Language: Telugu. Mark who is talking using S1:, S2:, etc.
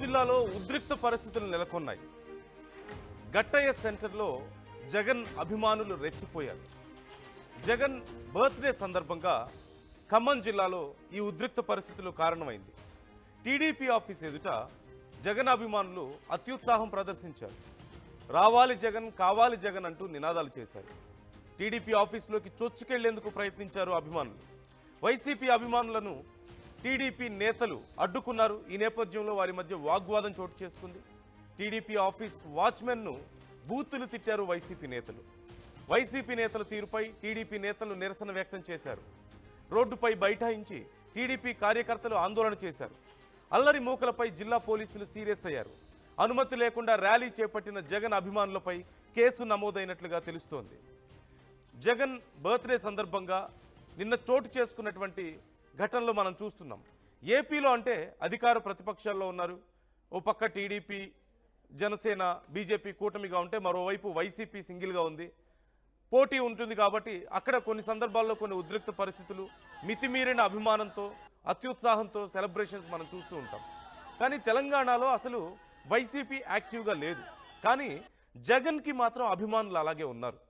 S1: జిల్లాలో ఉద్రిక్త పరిస్థితులు నెలకొన్నాయి. గట్టయ్య సెంటర్లో జగన్ అభిమానులు రెచ్చిపోయారు. జగన్ బర్త్డే సందర్భంగా ఖమ్మం జిల్లాలో ఈ ఉద్రిక్త పరిస్థితులు కారణమైంది. టీడీపీ ఆఫీస్ ఎదుట జగన్ అభిమానులు అత్యుత్సాహం ప్రదర్శించారు. రావాలి జగన్, కావాలి జగన్ అంటూ నినాదాలు చేశారు. టీడీపీ ఆఫీసులోకి చొచ్చుకెళ్లేందుకు ప్రయత్నించారు అభిమానులు. వైసీపీ అభిమానులను టీడీపీ నేతలు అడ్డుకున్నారు. ఈ నేపథ్యంలో వారి మధ్య వాగ్వాదం చోటు చేసుకుంది. టీడీపీ ఆఫీస్ వాచ్మెన్ను బూతులు తిట్టారు వైసీపీ నేతలు. వైసీపీ నేతల తీరుపై టీడీపీ నేతలు నిరసన వ్యక్తం చేశారు. రోడ్డుపై బైఠాయించి టీడీపీ కార్యకర్తలు ఆందోళన చేశారు. అల్లరి మూకలపై జిల్లా పోలీసులు సీరియస్ అయ్యారు. అనుమతి లేకుండా ర్యాలీ చేపట్టిన జగన్ అభిమానులపై కేసు నమోదైనట్లుగా తెలుస్తోంది. జగన్ బర్త్డే సందర్భంగా నిన్న చోటు చేసుకున్నటువంటి ఘటనలు మనం చూస్తున్నాం. ఏపీలో అంటే అధికార ప్రతిపక్షాల్లో ఉన్నారు. ఓ పక్క టీడీపీ, జనసేన, బీజేపీ కూటమిగా ఉంటే మరోవైపు వైసీపీ సింగిల్గా ఉంది. పోటీ ఉంటుంది కాబట్టి అక్కడ కొన్ని సందర్భాల్లో కొన్ని ఉద్రిక్త పరిస్థితులు, మితిమీరిన అభిమానంతో, అత్యుత్సాహంతో సెలబ్రేషన్స్ మనం చూస్తూ ఉంటాం. కానీ తెలంగాణలో అసలు వైసీపీ యాక్టివ్గా లేదు. కానీ జగన్కి మాత్రం అభిమానులు అలాగే ఉన్నారు.